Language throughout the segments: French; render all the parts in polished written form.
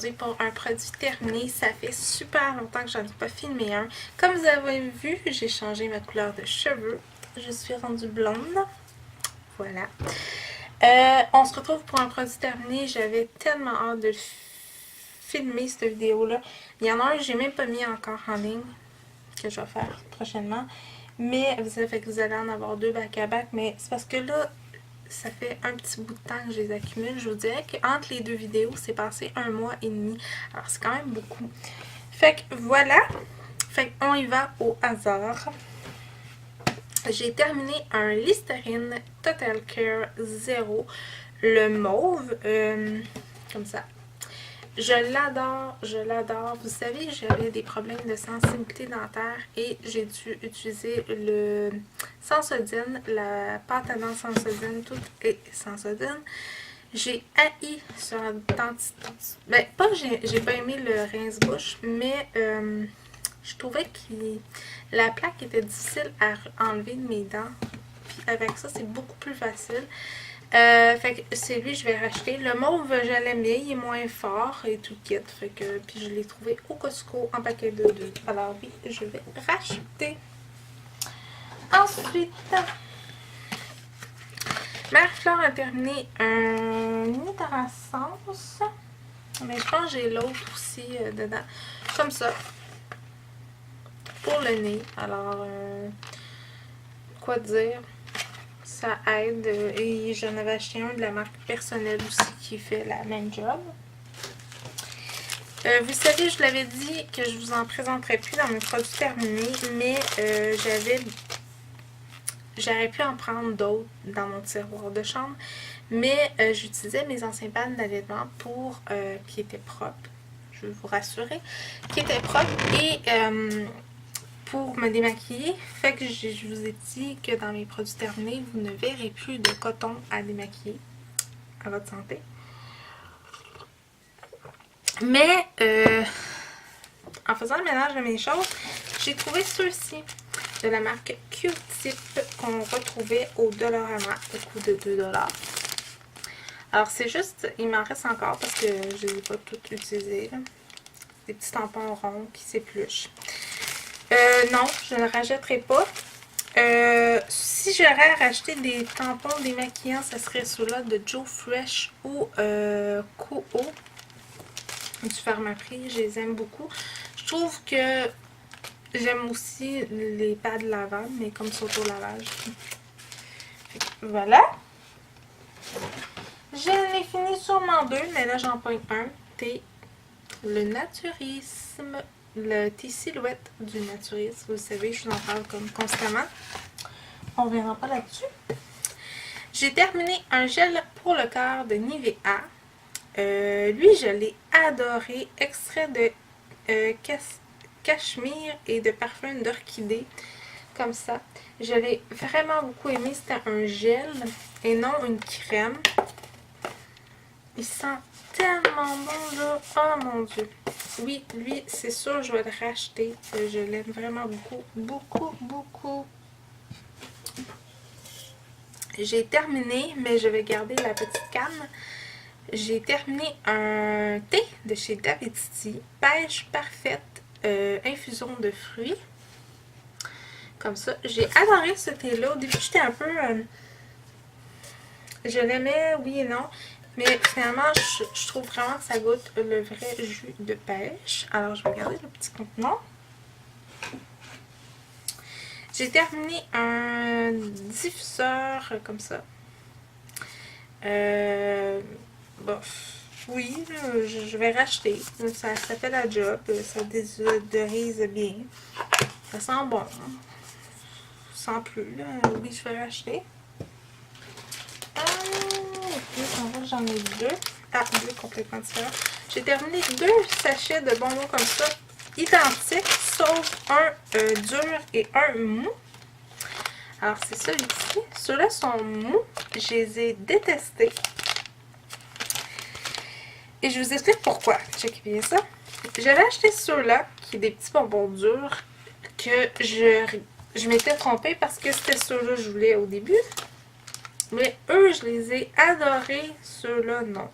aujourd'hui pour un produit terminé. Ça fait super longtemps que j'en ai pas filmé un. Comme vous avez vu, j'ai changé ma couleur de cheveux. Je suis rendue blonde. Voilà. On se retrouve pour un produit terminé. J'avais tellement hâte de filmer cette vidéo-là. Il y en a un que j'ai même pas mis encore en ligne, que je vais faire prochainement. Mais vous savez que vous allez en avoir deux back-à-back. Mais c'est parce que là, ça fait un petit bout de temps que je les accumule. Je vous dirais qu'entre les deux vidéos, c'est passé 1 mois et demi. Alors, c'est quand même beaucoup. Fait que voilà. Fait qu'on y va au hasard. J'ai terminé un Listerine Total Care Zero, le mauve, comme ça. Je l'adore, je l'adore. Vous savez, j'avais des problèmes de sensibilité dentaire et j'ai dû utiliser le Sensodyne, la pâte à dents Sensodyne, tout est Sensodyne. J'ai haï sur la dentiste. Ben, pas j'ai pas aimé le rince-bouche, mais je trouvais que la plaque était difficile à enlever de mes dents. Puis avec ça, c'est beaucoup plus facile. Fait que c'est lui que je vais racheter. Le mauve, je l'aime bien, il est moins fort et tout kit. Fait que, puis je l'ai trouvé au Costco en paquet de 2. Alors oui, je vais racheter. Ensuite, Marie-Flore a terminé un hydrascence. Mais je pense que j'ai l'autre aussi dedans. Comme ça. Pour le nez. Alors, quoi dire? Ça aide. Et j'en avais acheté un de la marque personnelle aussi qui fait la même job. Vous savez, je vous l'avais dit que je vous en présenterai plus dans mes produits terminés, mais j'aurais pu en prendre d'autres dans mon tiroir de chambre, mais j'utilisais mes anciens pads d'allaitement pour qui étaient propres, je veux vous rassurer, qui étaient propres et pour me démaquiller. Fait que je vous ai dit que dans mes produits terminés, vous ne verrez plus de coton à démaquiller. À votre santé. Mais en faisant le ménage de mes choses, j'ai trouvé ceux-ci de la marque Q-Tip qu'on retrouvait au Dollarama au coût de 2$. Alors c'est juste, il m'en reste encore parce que je ne les ai pas toutes utilisées. Là. Des petits tampons ronds qui s'épluchent. Non, je ne rachèterai pas. Si j'aurais à racheter des tampons démaquillants, ce serait ceux-là de Joe Fresh ou Koo du Pharmaprix. Je les aime beaucoup. Je trouve que j'aime aussi les pads lavables, mais comme s'auto-lavage. Voilà. Je l'ai fini sûrement deux, mais là j'en pogne un. Thé, le naturisme. Le thé silhouette du naturisme. Vous savez, je vous en parle comme constamment. On ne reviendra pas là-dessus. J'ai terminé un gel pour le corps de Nivea. Lui, je l'ai adoré. Extrait de cachemire et de parfum d'orchidée. Comme ça. Je l'ai vraiment beaucoup aimé. C'était un gel et non une crème. Il sent tellement bon là. Oh mon dieu. Oui, lui, c'est sûr, je vais le racheter. Je l'aime vraiment beaucoup. Beaucoup, beaucoup. J'ai terminé, mais je vais garder la petite canne. J'ai terminé un thé de chez Davidity. Pêche parfaite, infusion de fruits. Comme ça. J'ai adoré ce thé-là. Au début, j'étais un peu... je l'aimais, oui et non. Mais finalement, je trouve vraiment que ça goûte le vrai jus de pêche. Alors, je vais regarder le petit contenant. J'ai terminé un diffuseur comme ça. Bof. Oui, je vais racheter. Ça fait la job. Ça désodorise bien. Ça sent bon. Sans plus. Là. Oui, je vais racheter. J'en ai deux. Ah, deux complètement différents. J'ai terminé 2 sachets de bonbons comme ça, identiques, sauf un dur et un mou. Alors, c'est celui-ci. Ceux-là sont mous. Je les ai détestés. Et je vous explique pourquoi. Checkez bien ça. J'avais acheté ceux-là, qui est des petits bonbons durs, que je m'étais trompée parce que c'était ceux-là que je voulais au début. Mais eux, je les ai adorés. Ceux-là, non.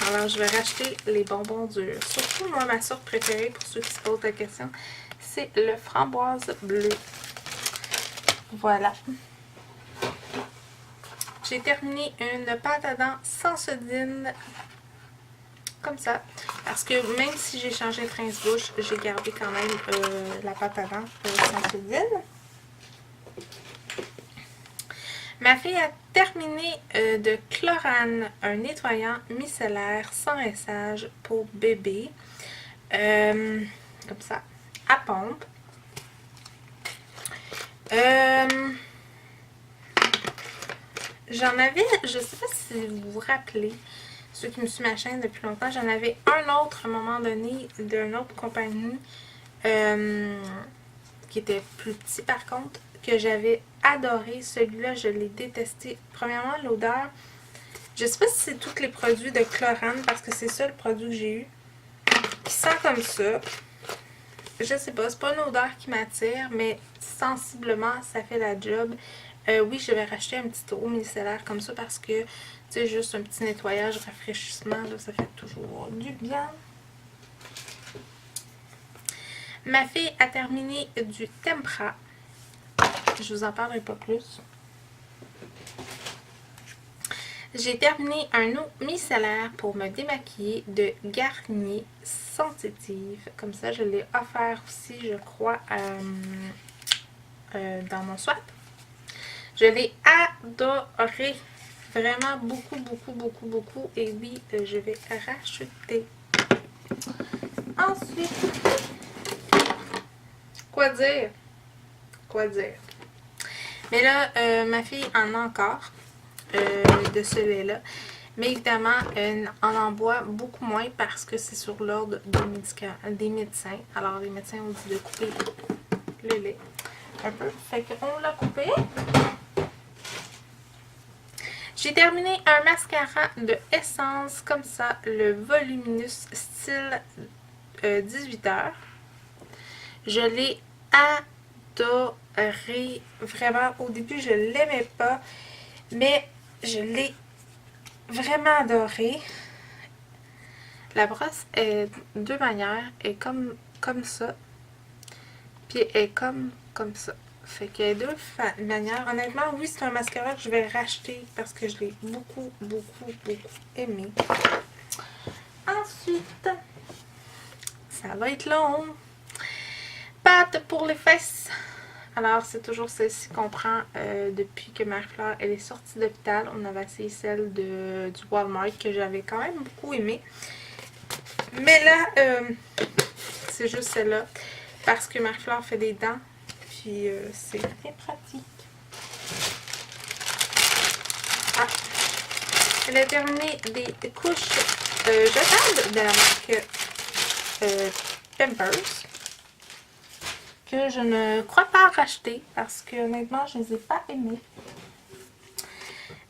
Alors, Alors, je vais racheter les bonbons durs. Surtout, moi, ma sorte préférée, pour ceux qui se posent la question, c'est le framboise bleu. Voilà. J'ai terminé une pâte à dents sans sodine. Comme ça. Parce que même si j'ai changé de rince-bouche, j'ai gardé quand même la pâte à dents sans sodine. Ma fille a terminé de Chlorane, un nettoyant micellaire sans rinçage pour bébé. Comme ça, à pompe. J'en avais, je sais pas si vous vous rappelez, ceux qui me suivent ma chaîne depuis longtemps, j'en avais un autre à un moment donné d'une autre compagnie qui était plus petit par contre, que j'avais adoré. Celui-là, je l'ai détesté. Premièrement, l'odeur. Je sais pas si c'est tous les produits de Chlorane parce que c'est ça le produit que j'ai eu. Qui sent comme ça. Je sais pas, c'est pas une odeur qui m'attire, mais sensiblement, ça fait la job. Oui, je vais racheter un petit eau micellaire comme ça parce que, tu sais, juste un petit nettoyage, rafraîchissement, là, ça fait toujours du bien. Ma fille a terminé du Tempra. Je vous en parlerai pas plus. J'ai terminé un eau micellaire pour me démaquiller de Garnier Sensitive. Comme ça, je l'ai offert aussi, je crois, dans mon swap. Je l'ai adoré. Vraiment beaucoup, beaucoup, beaucoup, beaucoup. Et oui, je vais racheter. Ensuite, quoi dire? Quoi dire? Mais là, ma fille en a encore de ce lait-là. Mais évidemment, elle en boit beaucoup moins parce que c'est sur l'ordre des médecins. Alors, les médecins ont dit de couper le lait un peu. Fait qu'on l'a coupé. J'ai terminé un mascara de Essence, comme ça, le Voluminous style 18h. Je l'ai adoré. Vraiment, au début, je ne l'aimais pas, mais je l'ai vraiment adoré. La brosse est de deux manières. Elle est comme ça, puis elle est comme ça. Fait qu'il y a deux manières. Honnêtement, oui, c'est un mascara que je vais racheter parce que je l'ai beaucoup, beaucoup, beaucoup aimé. Ensuite, ça va être long. Pâte pour les fesses. Alors, c'est toujours celle-ci qu'on prend depuis que Marie-Fleur elle est sortie d'hôpital. On avait essayé celle du Walmart que j'avais quand même beaucoup aimé. Mais là, c'est juste celle-là parce que Marie-Fleur fait des dents. Puis c'est très pratique. Ah. Elle a terminé des couches jetables de la marque Pampers. Que je ne crois pas racheter parce que honnêtement, je ne les ai pas aimées.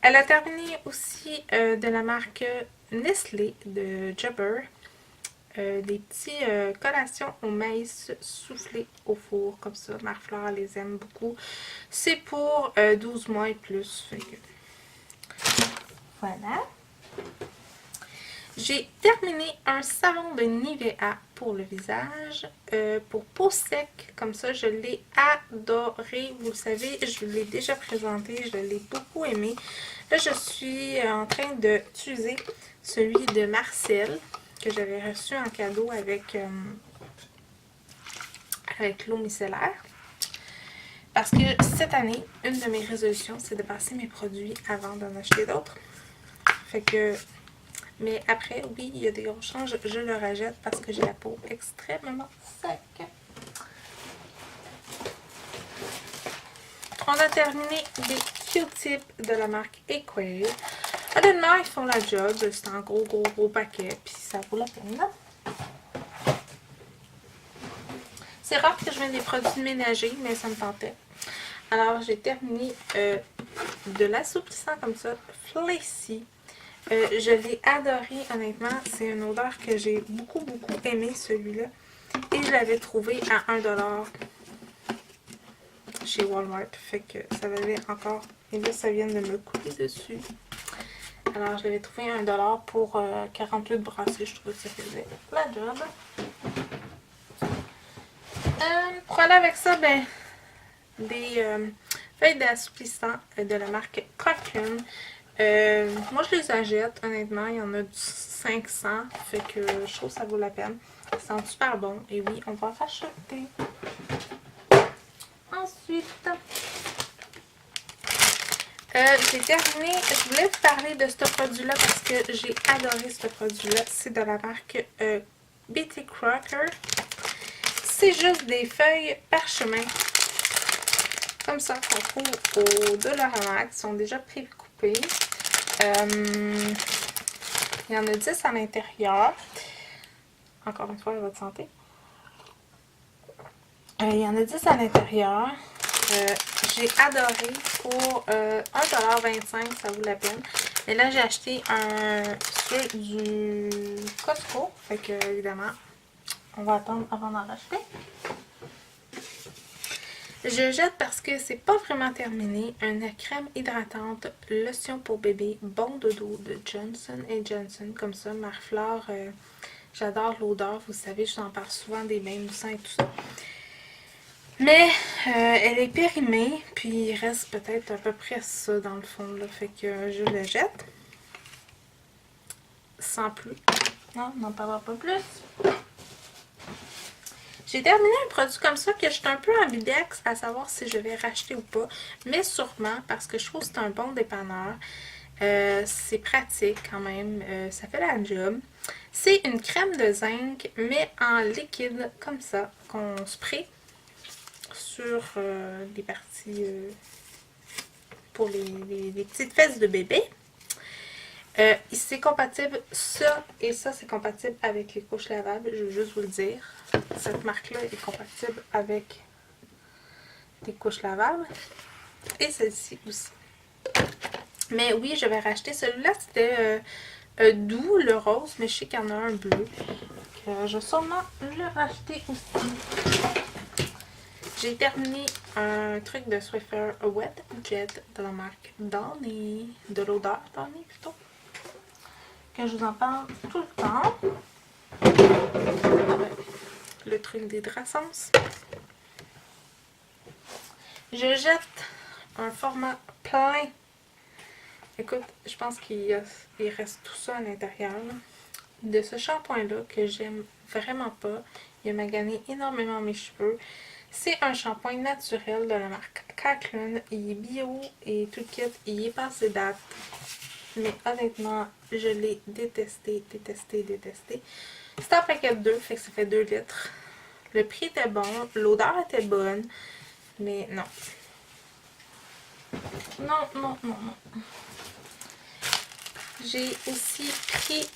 Elle a terminé aussi de la marque Nestlé de Jabber. Des petits collations au maïs soufflé au four, comme ça. Marie-Fleur les aime beaucoup. C'est pour 12 mois et plus. Fait que... Voilà. J'ai terminé un savon de Nivea pour le visage, pour peau sec. Comme ça, je l'ai adoré. Vous le savez, je l'ai déjà présenté. Je l'ai beaucoup aimé. Là, je suis en train d'utiliser celui de Marcel, que j'avais reçu en cadeau avec l'eau micellaire. Parce que cette année, une de mes résolutions, c'est de passer mes produits avant d'en acheter d'autres. Fait que, mais après, oui, il y a des gros changes, je le rejette parce que j'ai la peau extrêmement sec. On a terminé des Q-tips de la marque Equate. Honnêtement, ils font la job. C'est un gros paquet. Puis ça vaut la peine. C'est rare que je mette des produits ménagers, mais ça me tentait. Alors, j'ai terminé de l'assouplissant comme ça, Flacy. Je l'ai adoré, honnêtement. C'est une odeur que j'ai beaucoup aimé, celui-là. Et je l'avais trouvé à 1$ chez Walmart. Fait que ça valait encore. Et là, ça vient de me couler dessus. Alors, je l'avais trouvé à 1$ pour 48 brassées. Je trouvais que ça faisait la job. Pour aller avec ça, ben, des feuilles d'assouplissant de la marque Cocoon. Moi, je les achète, honnêtement. Il y en a du 500. Fait que je trouve que ça vaut la peine. Ils sont super bons. Et oui, on va racheter. Ensuite, j'ai terminé. Je voulais vous parler de ce produit-là parce que j'ai adoré ce produit-là. C'est de la marque Betty Crocker. C'est juste des feuilles parchemin. Comme ça qu'on trouve au Dollarama qui sont déjà précoupées. Il y en a 10 à l'intérieur. Encore une fois, à votre santé. Il y en a 10 à l'intérieur. J'ai adoré. Pour 1,25$, ça vaut la peine. Et là, j'ai acheté ceux du Costco. Fait que, évidemment, on va attendre avant d'en racheter. Je jette parce que c'est pas vraiment terminé. Une crème hydratante, lotion pour bébé, bon dodo de Johnson & Johnson. Comme ça, Marfleur, j'adore l'odeur. Vous savez, je vous en parle souvent des bains moussants et tout ça. Mais elle est périmée, puis il reste peut-être à peu près ça dans le fond. Là, fait que je le jette. Sans plus. Non, on n'en parlera pas plus. J'ai terminé un produit comme ça que je suis un peu ambidex à savoir si je vais racheter ou pas. Mais sûrement parce que je trouve que c'est un bon dépanneur. C'est pratique quand même. Ça fait la job. C'est une crème de zinc mais en liquide comme ça qu'on spray sur les parties pour les petites fesses de bébé. C'est compatible, ça et ça c'est compatible avec les couches lavables, je veux juste vous le dire. Cette marque-là est compatible avec les couches lavables. Et celle-ci aussi. Mais oui, je vais racheter celui-là, c'était doux, le rose, mais je sais qu'il y en a un bleu. Donc, je vais sûrement le racheter aussi. J'ai terminé un truc de Swiffer Wet Jet de la marque Downy, de l'odeur Downy plutôt. Que je vous en parle tout le temps. Le truc d'hydrascence. Je jette un format plein. Écoute, je pense qu'il reste tout ça à l'intérieur. De ce shampoing-là que j'aime vraiment pas. Il a magané énormément mes cheveux. C'est un shampoing naturel de la marque Cocoon. Il est bio et tout kit. Il est passé date. Mais honnêtement, je l'ai détesté, détesté, détesté. C'est en paquet de 2, fait que ça fait 2 litres. Le prix était bon, l'odeur était bonne, mais non. Non, non, non, non. J'ai aussi pris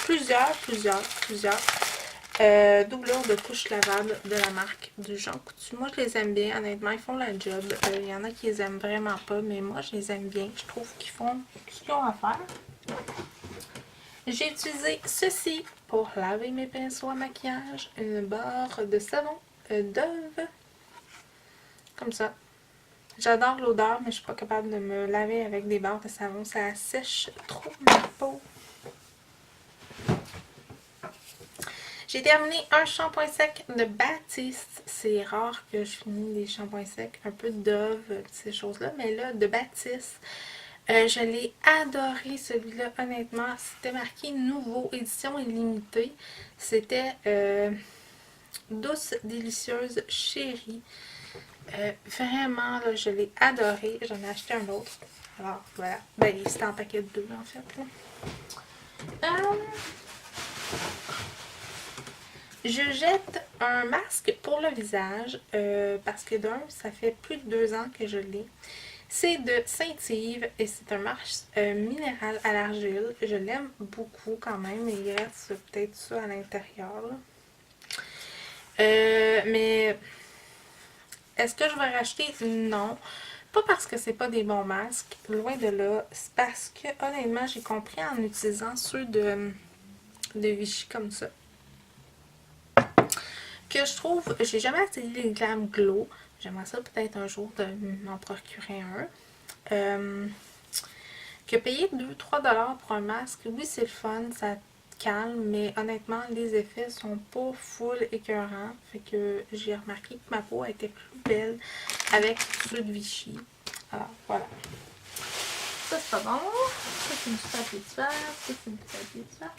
plusieurs doublures de couches lavables de la marque du Jean Coutu. Moi, je les aime bien. Honnêtement, ils font la job. Il y en a qui les aiment vraiment pas, mais moi, je les aime bien. Je trouve qu'ils font ce qu'ils ont à faire. J'ai utilisé ceci pour laver mes pinceaux à maquillage. Une barre de savon Dove. Comme ça. J'adore l'odeur, mais je suis pas capable de me laver avec des barres de savon. Ça sèche trop ma peau. J'ai terminé un shampoing sec de Baptiste. C'est rare que je finis des shampoings secs. Un peu de Dove, ces choses-là. Mais là, de Baptiste, je l'ai adoré celui-là, honnêtement. C'était marqué nouveau, édition illimitée. C'était douce, délicieuse, chérie. Vraiment, là, je l'ai adoré. J'en ai acheté un autre. Alors, voilà. Ben, c'était en paquet de 2, en fait. Je jette un masque pour le visage parce que d'un, ça fait plus de 2 ans que je l'ai. C'est de Saint-Yves et c'est un masque minéral à l'argile. Je l'aime beaucoup quand même, mais il reste peut-être ça à l'intérieur. Mais est-ce que je vais racheter? Non. Pas parce que c'est pas des bons masques, loin de là. C'est parce que honnêtement, j'ai compris en utilisant ceux de Vichy comme ça. Que je trouve, j'ai jamais essayé les Glam Glow. J'aimerais ça peut-être un jour de m'en procurer un. que payer 2-3$ pour un masque, oui c'est le fun, ça calme, mais honnêtement les effets sont pas full écœurants. Fait que j'ai remarqué que ma peau était plus belle avec ceux de Vichy. Alors voilà. Ça c'est pas bon. Ça c'est une super petite faire. Ça c'est une petite faire.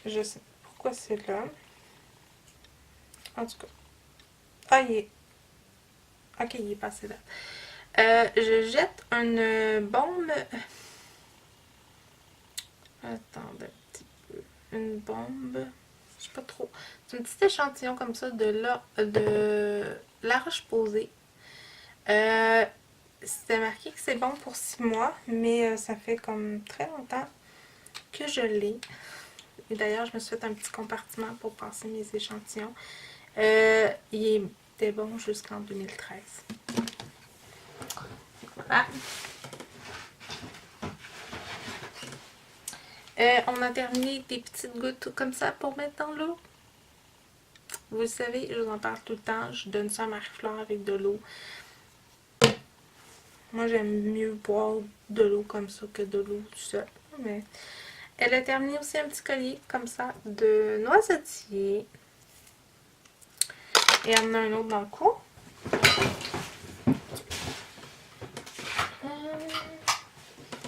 Je sais pas pourquoi c'est là. En tout cas. Ah, il est. Ok, il est passé là. Je jette une bombe. Attendez un petit peu. Une bombe. Je sais pas trop. C'est un petit échantillon comme ça de la Roche-Posay. C'était marqué que c'est bon pour 6 mois, mais ça fait comme très longtemps que je l'ai. Et d'ailleurs, je me suis fait un petit compartiment pour passer mes échantillons. Il était bon jusqu'en 2013. Voilà. On a terminé des petites gouttes comme ça pour mettre dans l'eau. Vous le savez, je vous en parle tout le temps. Je donne ça à Marie-Flore avec de l'eau. Moi, j'aime mieux boire de l'eau comme ça que de l'eau seule. Mais elle a terminé aussi un petit collier comme ça de noisetier. Et elle en a un autre dans le cou.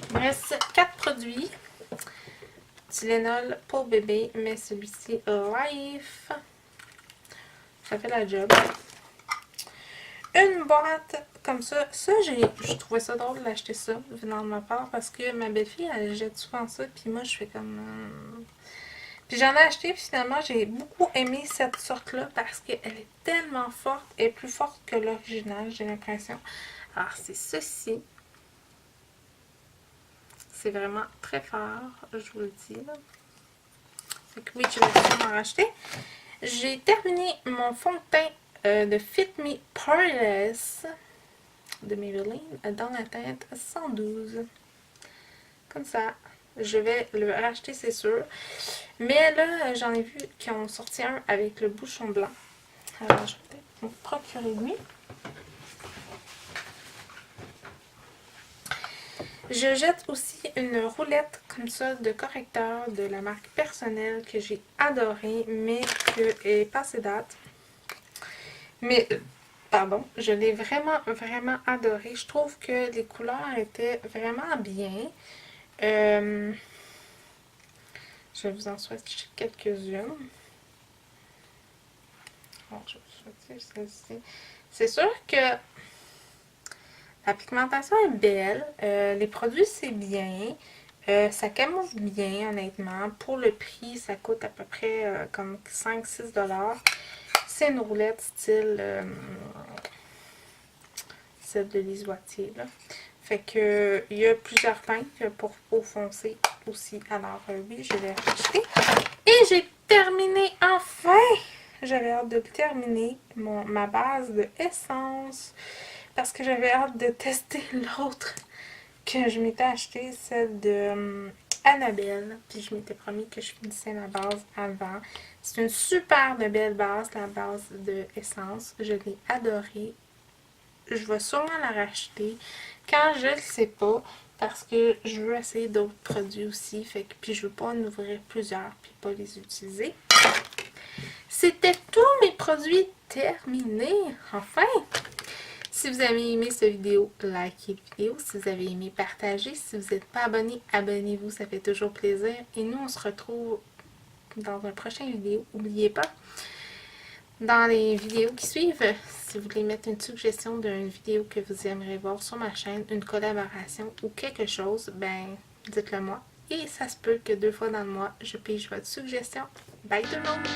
Il me reste 4 produits. Tylenol pour bébé, mais celui-ci Life. Ça fait la job. Une boîte comme ça. Ça, je trouvais ça drôle d'acheter ça venant de ma part parce que ma belle-fille, elle jette souvent ça. Puis moi, je fais comme... Puis j'en ai acheté, puis finalement, j'ai beaucoup aimé cette sorte-là parce qu'elle est tellement forte. Elle est plus forte que l'original, j'ai l'impression. Alors, c'est ceci. C'est vraiment très fort, je vous le dis. Là. Fait que oui, je vais sûrement racheter. J'ai terminé mon fond de teint de Fit Me Poreless de Maybelline dans la teinte 112. Comme ça. Je vais le racheter, c'est sûr. Mais là, j'en ai vu qui ont sorti un avec le bouchon blanc. Alors, je vais peut-être me procurer lui. Je jette aussi une roulette comme ça de correcteur de la marque Personnelle que j'ai adorée, mais que est passée date. Mais, pardon, je l'ai vraiment, vraiment adorée. Je trouve que les couleurs étaient vraiment bien. Je vais vous en swatcher quelques-unes. Bon, je vais choisir celle-ci. C'est sûr que la pigmentation est belle. Les produits, c'est bien. Ça camoufle bien, honnêtement. Pour le prix, ça coûte à peu près comme 5-6$. C'est une roulette style celle de Lise Wattier, là. Fait que il y a plusieurs teintes pour peau foncée aussi. Alors oui, je vais acheter. Et j'ai terminé enfin! J'avais hâte de terminer ma base de essence parce que j'avais hâte de tester l'autre que je m'étais acheté, celle de Annabelle. Puis je m'étais promis que je finissais ma base avant. C'est une super belle base, la base de essence. Je l'ai adorée. Je vais sûrement la racheter quand je le sais pas. Parce que je veux essayer d'autres produits aussi. Fait que, puis je veux pas en ouvrir plusieurs puis pas les utiliser. C'était tous mes produits terminés. Enfin! Si vous avez aimé cette vidéo, likez la vidéo. Si vous avez aimé, partagez. Si vous n'êtes pas abonné, abonnez-vous. Ça fait toujours plaisir. Et nous, on se retrouve dans un prochain vidéo. N'oubliez pas, dans les vidéos qui suivent, si vous voulez mettre une suggestion d'une vidéo que vous aimeriez voir sur ma chaîne, une collaboration ou quelque chose, ben, dites-le moi. Et ça se peut que 2 fois dans le mois, je pige votre suggestion. Bye tout le monde!